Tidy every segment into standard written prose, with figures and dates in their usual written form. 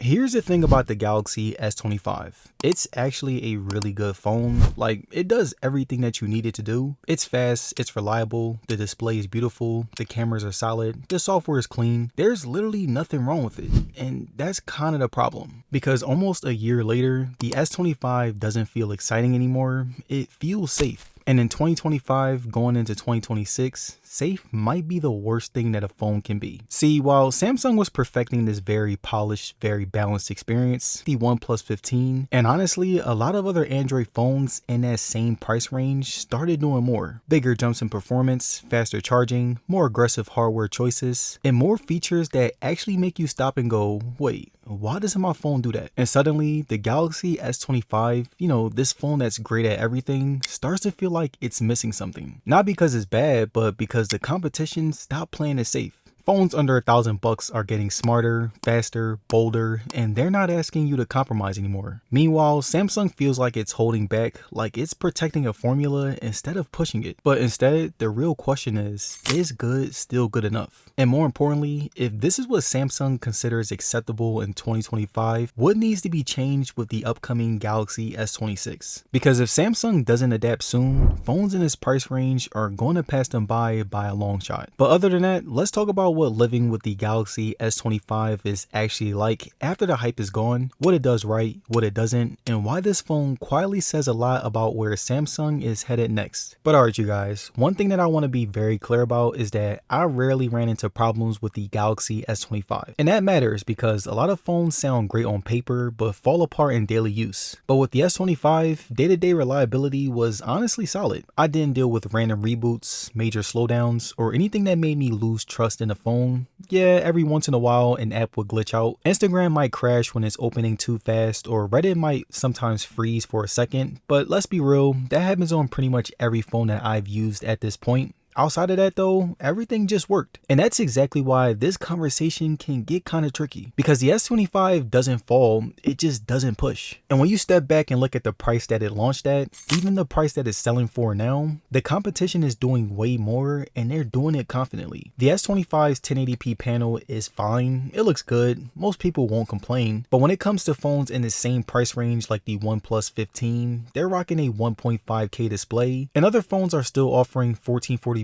Here's the thing about the Galaxy S25. It's actually a really good phone. Like, it does everything that you need it to do. It's fast, it's reliable, the display is beautiful, the cameras are solid, the software is clean. There's literally nothing wrong with it. And that's kind of the problem. Because almost a year later, the S25 doesn't feel exciting anymore. It feels safe. And in 2025, going into 2026, safe might be the worst thing that a phone can be. See, while Samsung was perfecting this very polished, very balanced experience, the OnePlus 15, and honestly, a lot of other Android phones in that same price range started doing more. Bigger jumps in performance, faster charging, more aggressive hardware choices, and more features that actually make you stop and go, wait, why doesn't my phone do that? And suddenly, the Galaxy S25, this phone that's great at everything, starts to feel like it's missing something. Not because it's bad, but because the competition stopped playing it safe. Phones under $1,000 are getting smarter, faster, bolder, and they're not asking you to compromise anymore. Meanwhile, Samsung feels like it's holding back, like it's protecting a formula instead of pushing it. But instead, the real question is good still good enough? And more importantly, if this is what Samsung considers acceptable in 2025, what needs to be changed with the upcoming Galaxy S26? Because if Samsung doesn't adapt soon, phones in this price range are going to pass them by a long shot. But other than that, let's talk about what living with the Galaxy S25 is actually like after the hype is gone, what it does right, what it doesn't, and why this phone quietly says a lot about where Samsung is headed next. But alright you guys, one thing that I want to be very clear about is that I rarely ran into problems with the Galaxy S25. And that matters because a lot of phones sound great on paper but fall apart in daily use. But with the S25, day-to-day reliability was honestly solid. I didn't deal with random reboots, major slowdowns, or anything that made me lose trust in the phone. Yeah, every once in a while an app would glitch out. Instagram might crash when it's opening too fast, or Reddit might sometimes freeze for a second, but let's be real, that happens on pretty much every phone that I've used at this point. Outside of that though, everything just worked. And that's exactly why this conversation can get kind of tricky. Because the S25 doesn't fall, it just doesn't push. And when you step back and look at the price that it launched at, even the price that it's selling for now, the competition is doing way more and they're doing it confidently. The S25's 1080p panel is fine, it looks good, most people won't complain. But when it comes to phones in the same price range like the OnePlus 15, they're rocking a 1.5K display, and other phones are still offering 1440p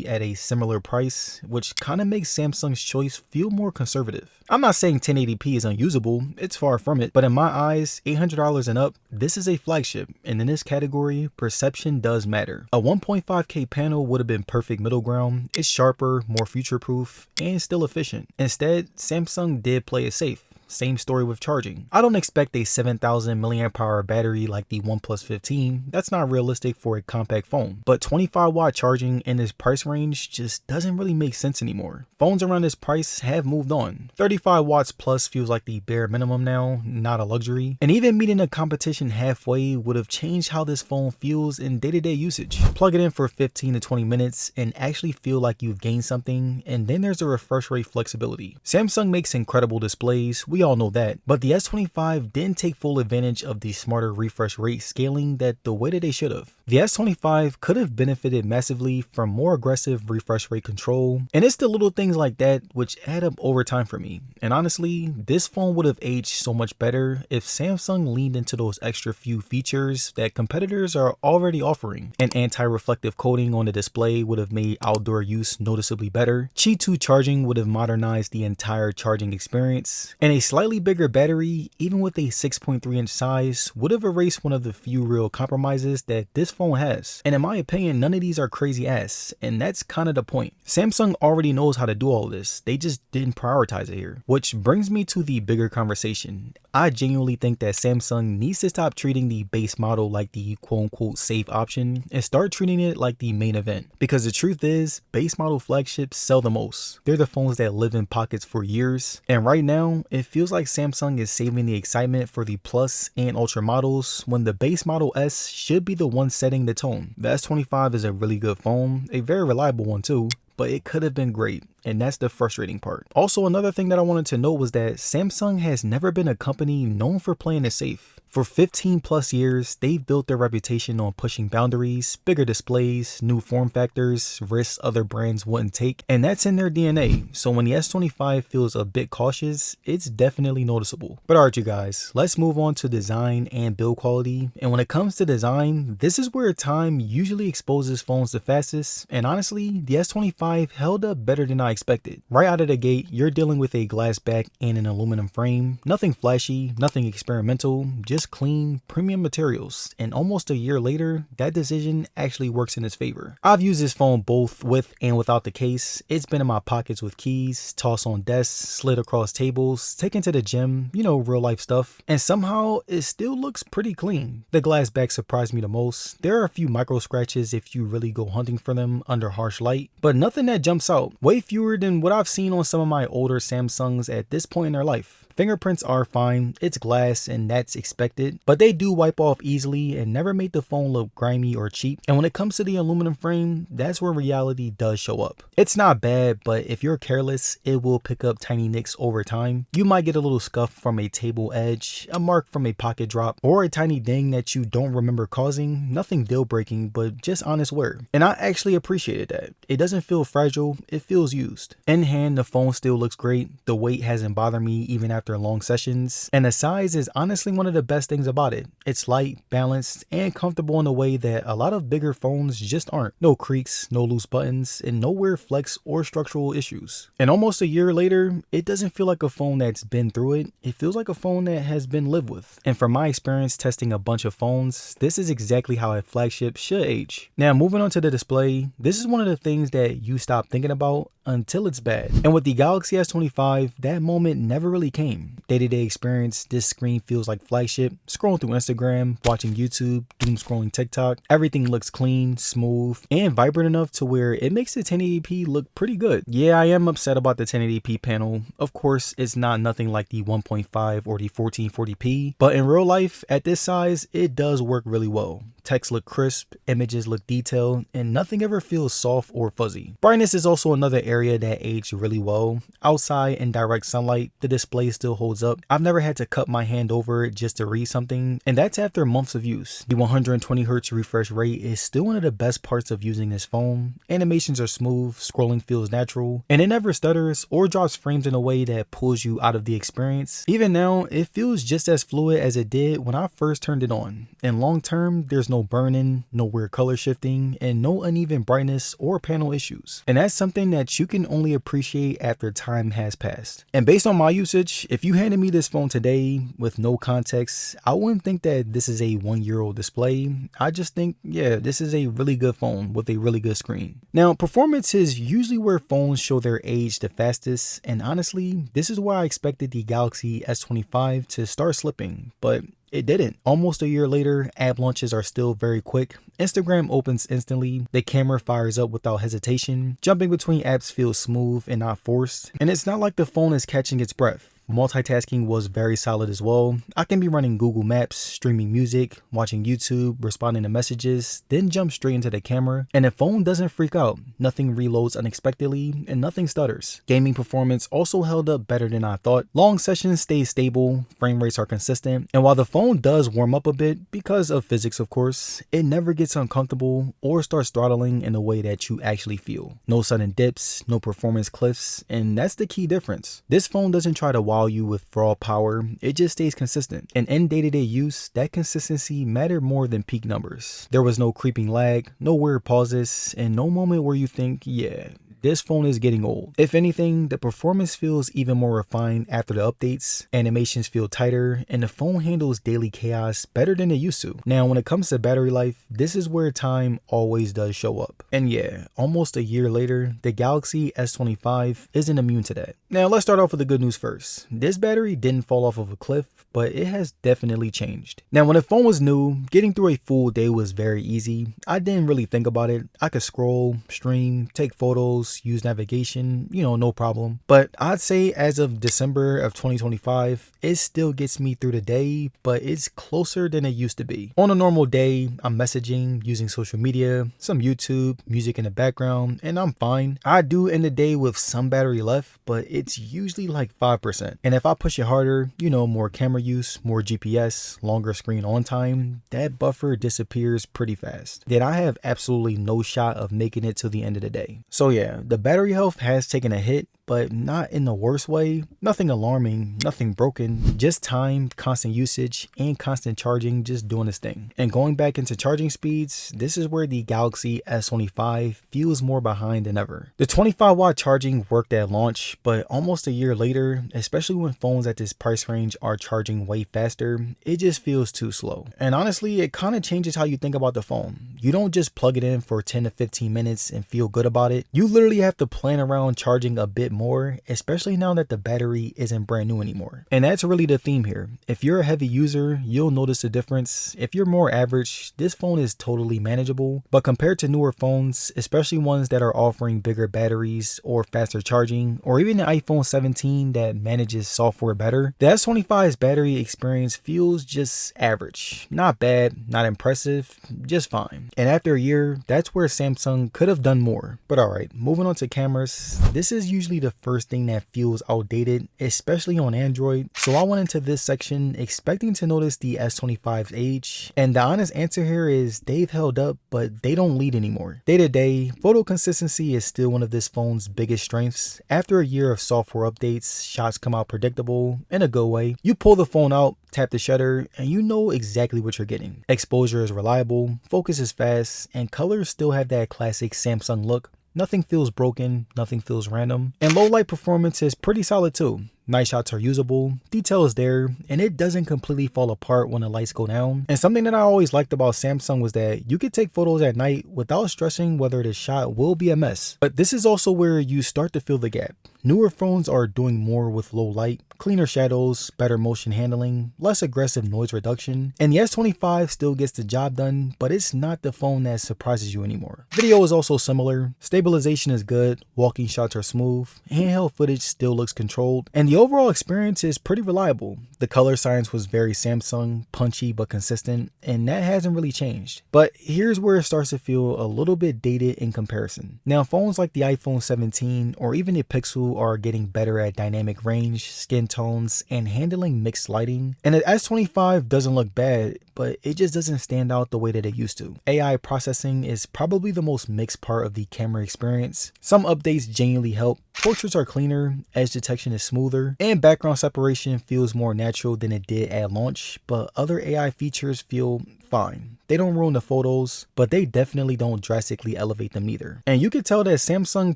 at a similar price, which kind of makes Samsung's choice feel more conservative. I'm not saying 1080p is unusable, it's far from it, but in my eyes, $800 and up, this is a flagship, and in this category, perception does matter. A 1.5K panel would have been perfect middle ground. It's sharper, more future-proof, and still efficient. Instead, Samsung did play it safe. Same story with charging. I don't expect a 7,000 milliamp hour battery like the OnePlus 15. That's not realistic for a compact phone. But 25-watt charging in this price range just doesn't really make sense anymore. Phones around this price have moved on. 35 watts plus feels like the bare minimum now, not a luxury. And even meeting the competition halfway would have changed how this phone feels in day-to-day usage. Plug it in for 15 to 20 minutes and actually feel like you've gained something, and then there's the refresh rate flexibility. Samsung makes incredible displays. We all know that, but the S25 didn't take full advantage of the smarter refresh rate scaling that the way that they should have. The S25 could have benefited massively from more aggressive refresh rate control, and it's the little things like that which add up over time for me. And honestly, this phone would have aged so much better if Samsung leaned into those extra few features that competitors are already offering. An anti-reflective coating on the display would have made outdoor use noticeably better. Qi 2 charging would have modernized the entire charging experience, and a slightly bigger battery, even with a 6.3-inch size, would have erased one of the few real compromises that this phone has. And in my opinion, none of these are crazy ass, and that's kind of the point. Samsung already knows how to do all this, they just didn't prioritize it here. Which brings me to the bigger conversation. I genuinely think that Samsung needs to stop treating the base model like the quote-unquote safe option and start treating it like the main event. Because the truth is, base model flagships sell the most. They're the phones that live in pockets for years, and right now, it feels like Samsung is saving the excitement for the Plus and Ultra models when the base model S should be the one setting the tone. The S25 is a really good phone, a very reliable one too, but it could have been great. and that's the frustrating part. Also, another thing that I wanted to note was that Samsung has never been a company known for playing it safe. For 15 plus years, they've built their reputation on pushing boundaries, bigger displays, new form factors, risks other brands wouldn't take, and that's in their DNA. So when the S25 feels a bit cautious, it's definitely noticeable. But alright you guys, let's move on to design and build quality. And when it comes to design, this is where time usually exposes phones the fastest, and honestly, the S25 held up better than I expected. Right out of the gate, you're dealing with a glass back and an aluminum frame, nothing flashy, nothing experimental, just clean, premium materials, and almost a year later, that decision actually works in its favor. I've used this phone both with and without the case. It's been in my pockets with keys, tossed on desks, slid across tables, taken to the gym, you know, real life stuff, and somehow it still looks pretty clean. The glass back surprised me the most. There are a few micro scratches if you really go hunting for them under harsh light, but nothing that jumps out. Way fewer than what I've seen on some of my older Samsungs at this point in their life. Fingerprints are fine, it's glass and that's expected, but they do wipe off easily and never made the phone look grimy or cheap. And when it comes to the aluminum frame, that's where reality does show up. It's not bad, but if you're careless, it will pick up tiny nicks over time. You might get a little scuff from a table edge, a mark from a pocket drop, or a tiny ding that you don't remember causing. Nothing deal breaking, but just honest wear. And I actually appreciated that. It doesn't feel fragile, it feels used. In hand, the phone still looks great. The weight hasn't bothered me even after long sessions, and the size is honestly one of the best things about it. It's light, balanced, and comfortable in a way that a lot of bigger phones just aren't. No creaks, no loose buttons, and no weird flex or structural issues. And almost a year later, it doesn't feel like a phone that's been through it. It feels like a phone that has been lived with. And from my experience testing a bunch of phones, this is exactly how a flagship should age. Now moving on to the display, this is one of the things that you stop thinking about until it's bad. And with the Galaxy S25, that moment never really came. Day-to-day experience, this screen feels like flagship. Scrolling through Instagram, watching YouTube, doom scrolling TikTok, everything looks clean, smooth, and vibrant enough to where it makes the 1080p look pretty good. Yeah, I am upset about the 1080p panel. Of course, it's not nothing like the 1.5 or the 1440p, but in real life, at this size, it does work really well. Text look crisp, images look detailed, and nothing ever feels soft or fuzzy. Brightness is also another area that aged really well. Outside in direct sunlight, the display still holds up. I've never had to cut my hand over it just to read something, and that's after months of use. The 120Hz refresh rate is still one of the best parts of using this phone. Animations are smooth, scrolling feels natural, and it never stutters or drops frames in a way that pulls you out of the experience. Even now, it feels just as fluid as it did when I first turned it on. In long term, there's no burn-in, no weird color shifting, and no uneven brightness or panel issues. And that's something that you can only appreciate after time has passed. And based on my usage, if you handed me this phone today with no context, I wouldn't think that this is a 1-year-old display. I just think, yeah, this is a really good phone with a really good screen. Now, performance is usually where phones show their age the fastest, and honestly, this is where I expected the Galaxy S25 to start slipping, but it didn't. Almost a year later, app launches are still very quick. Instagram opens instantly, the camera fires up without hesitation, jumping between apps feels smooth and not forced, and it's not like the phone is catching its breath. Multitasking was very solid as well. I can be running Google Maps, streaming music, watching YouTube, responding to messages, then jump straight into the camera, and the phone doesn't freak out. Nothing reloads unexpectedly, and nothing stutters. Gaming performance also held up better than I thought. Long sessions stay stable, frame rates are consistent, and while the phone does warm up a bit, because of physics of course, it never gets uncomfortable or starts throttling in a way that you actually feel. No sudden dips, no performance cliffs, and that's the key difference. This phone doesn't try to wow you with raw power, it just stays consistent. And in day-to-day use, that consistency mattered more than peak numbers. There was no creeping lag, no weird pauses, and no moment where you think, yeah, this phone is getting old. If anything, the performance feels even more refined after the updates, animations feel tighter, and the phone handles daily chaos better than it used to. Now, when it comes to battery life, this is where time always does show up. And yeah, almost a year later, the Galaxy S25 isn't immune to that. Now, let's start off with the good news first. This battery didn't fall off of a cliff, but it has definitely changed. Now, when the phone was new, getting through a full day was very easy. I didn't really think about it. I could scroll, stream, take photos, maps, use navigation, no problem. But I'd say as of December of 2025, it still gets me through the day, but it's closer than it used to be. On a normal day, I'm messaging, using social media, some YouTube, music in the background, and I'm fine. I do end the day with some battery left, but it's usually like 5%. And if I push it harder, more camera use, more GPS, longer screen on time, that buffer disappears pretty fast. Then I have absolutely no shot of making it to the end of the day. So yeah, the battery health has taken a hit, but not in the worst way. Nothing alarming, nothing broken, just time, constant usage, and constant charging just doing its thing. And going back into charging speeds, this is where the Galaxy S25 feels more behind than ever. The 25-watt charging worked at launch, but almost a year later, especially when phones at this price range are charging way faster, it just feels too slow. And honestly, it kind of changes how you think about the phone. You don't just plug it in for 10 to 15 minutes and feel good about it. You literally have to plan around charging a bit more, especially now that the battery isn't brand new anymore. And that's really the theme here. If you're a heavy user, you'll notice the difference. If you're more average, this phone is totally manageable, but compared to newer phones, especially ones that are offering bigger batteries or faster charging, or even the iPhone 17 that manages software better, the S25's battery experience feels just average. Not bad, not impressive, just fine. And after a year, that's where Samsung could have done more. But alright, moving on to cameras, this is usually the first thing that feels outdated, especially on Android. So I went into this section expecting to notice the S25's age, and the honest answer here is they've held up, but they don't lead anymore. Day to day, photo consistency is still one of this phone's biggest strengths. After a year of software updates, shots come out predictable in a good way. You pull the phone out, tap the shutter, and you know exactly what you're getting. Exposure is reliable, focus is fast, and colors still have that classic Samsung look. Nothing feels broken, nothing feels random, and low light performance is pretty solid too. Night shots are usable, detail is there, and it doesn't completely fall apart when the lights go down. And something that I always liked about Samsung was that you could take photos at night without stressing whether the shot will be a mess. But this is also where you start to feel the gap. Newer phones are doing more with low light, cleaner shadows, better motion handling, less aggressive noise reduction, and the S25 still gets the job done, but it's not the phone that surprises you anymore. Video is also similar, stabilization is good, walking shots are smooth, handheld footage still looks controlled, and the overall experience is pretty reliable. The color science was very Samsung, punchy but consistent, and that hasn't really changed. But here's where it starts to feel a little bit dated in comparison. Now, phones like the iPhone 17 or even the Pixel are getting better at dynamic range, skin tones, and handling mixed lighting. And the S25 doesn't look bad, but it just doesn't stand out the way that it used to. AI processing is probably the most mixed part of the camera experience. Some updates genuinely help. Portraits are cleaner, edge detection is smoother, and background separation feels more natural than it did at launch, but other AI features feel fine. They don't ruin the photos, but they definitely don't drastically elevate them either. And you can tell that Samsung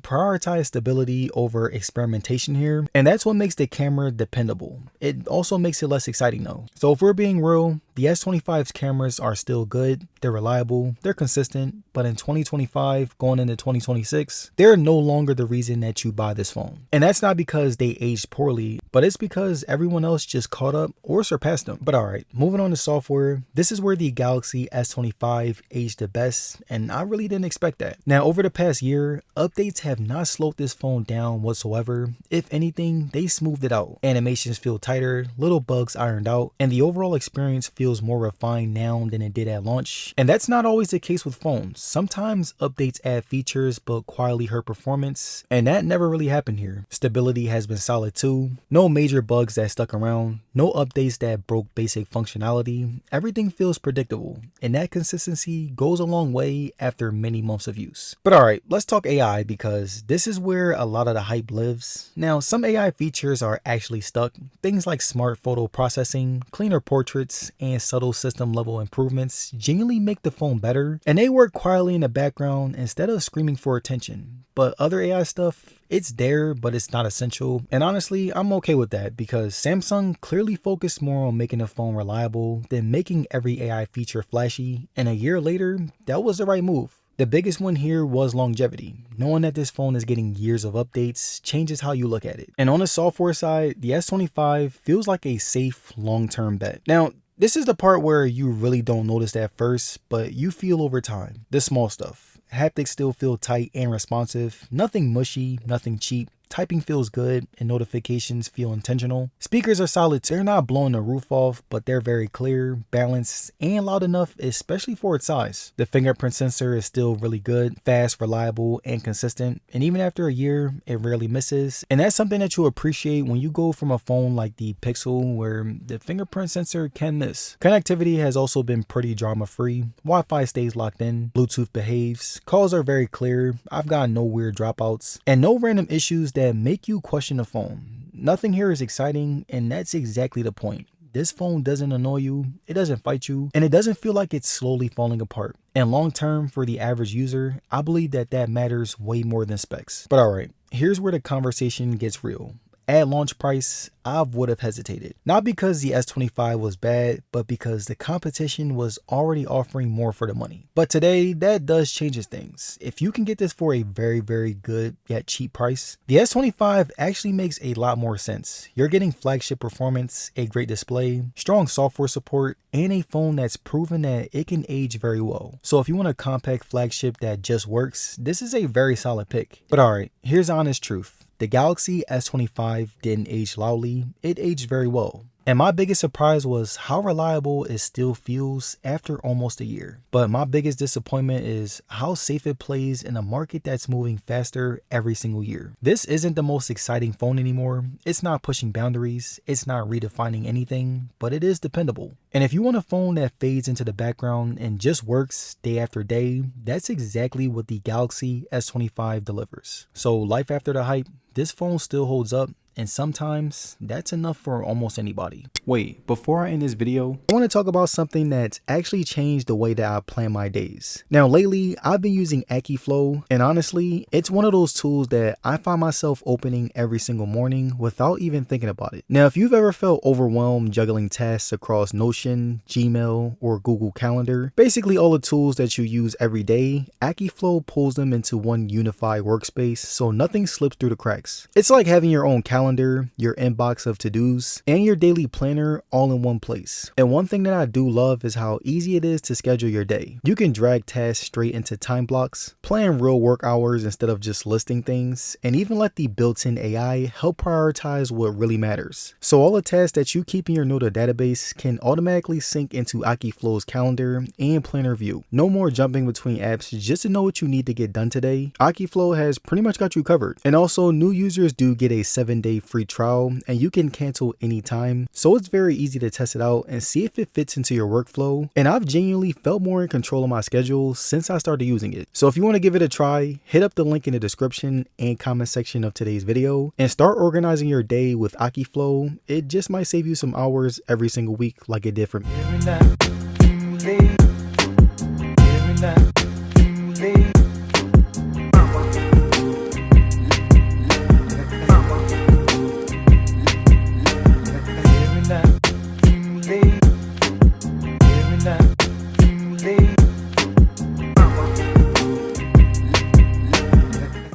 prioritized stability over experimentation here, and that's what makes the camera dependable. It also makes it less exciting though. So if we're being real, the S25's cameras are still good, they're reliable, they're consistent, but in 2025, going into 2026, they're no longer the reason that you buy this phone. And that's not because they aged poorly, but it's because everyone else just caught up or surpassed them. But alright, moving on to software, this is where the Galaxy S25 aged the best, and I really didn't expect that. Now, over the past year, updates have not slowed this phone down whatsoever. If anything, they smoothed it out. Animations feel tighter, little bugs ironed out, and the overall experience feels more refined now than it did at launch. And that's not always the case with phones. Sometimes updates add features but quietly hurt performance, and that never really happened here. Stability has been solid too. No major bugs that stuck around, no updates that broke basic functionality. Everything feels predictable, and that consistency goes a long way after many months of use. But alright, let's talk AI because this is where a lot of the hype lives. Now, some AI features are actually stuck. Things like smart photo processing, cleaner portraits, and subtle system level improvements genuinely make the phone better, and they work quietly in the background instead of screaming for attention. But other AI stuff, it's there, but it's not essential. And honestly, I'm okay with that because Samsung clearly focused more on making the phone reliable than making every AI feature flashy. And a year later, that was the right move. The biggest one here was longevity. Knowing that this phone is getting years of updates changes how you look at it. And on the software side, the S25 feels like a safe long-term bet. Now, this is the part where you really don't notice at first, but you feel over time. The small stuff. Haptics still feel tight and responsive. Nothing mushy, nothing cheap. Typing feels good and notifications feel intentional. Speakers are solid too. They're not blowing the roof off, but they're very clear, balanced, and loud enough, especially for its size. The fingerprint sensor is still really good, fast, reliable, and consistent. And even after a year, it rarely misses. And that's something that you appreciate when you go from a phone like the Pixel, where the fingerprint sensor can miss. Connectivity has also been pretty drama-free. Wi-Fi stays locked in. Bluetooth behaves. Calls are very clear. I've got no weird dropouts. And no random issues that make you question the phone. Nothing here is exciting, and that's exactly the point. This phone doesn't annoy you, it doesn't fight you, and it doesn't feel like it's slowly falling apart. And long term, for the average user, I believe that matters way more than specs. But alright, here's where the conversation gets real. At launch price, I would have hesitated. Not because the S25 was bad, but because the competition was already offering more for the money. But today, that does changes things. If you can get this for a very, very good yet cheap price, the S25 actually makes a lot more sense. You're getting flagship performance, a great display, strong software support, and a phone that's proven that it can age very well. So if you want a compact flagship that just works, this is a very solid pick. But alright, here's the honest truth. The Galaxy S25 didn't age loudly, it aged very well. And my biggest surprise was how reliable it still feels after almost a year. But my biggest disappointment is how safe it plays in a market that's moving faster every single year. This isn't the most exciting phone anymore. It's not pushing boundaries. It's not redefining anything, but it is dependable. And if you want a phone that fades into the background and just works day after day, that's exactly what the Galaxy S25 delivers. So life after the hype, this phone still holds up. And sometimes that's enough for almost anybody. Wait, before I end this video, I want to talk about something that's actually changed the way that I plan my days. Now lately, I've been using AkiFlow, and honestly, it's one of those tools that I find myself opening every single morning without even thinking about it. Now, if you've ever felt overwhelmed juggling tasks across Notion, Gmail, or Google Calendar, basically all the tools that you use every day, AkiFlow pulls them into one unified workspace so nothing slips through the cracks. It's like having your own calendar, your inbox of to-dos, and your daily planner all in one place. And one thing that I do love is how easy it is to schedule your day. You can drag tasks straight into time blocks, plan real work hours instead of just listing things, and even let the built-in AI help prioritize what really matters. So all the tasks that you keep in your Nota database can automatically sync into AkiFlow's calendar and planner view. No more jumping between apps just to know what you need to get done today. AkiFlow has pretty much got you covered. And also, new users do get a 7-day free trial, and you can cancel anytime, so it's very easy to test it out and see if it fits into your workflow. And I've genuinely felt more in control of my schedule since I started using it. So if you want to give it a try, hit up the link in the description and comment section of today's video and start organizing your day with AkiFlow. It just might save you some hours every single week like it did for me.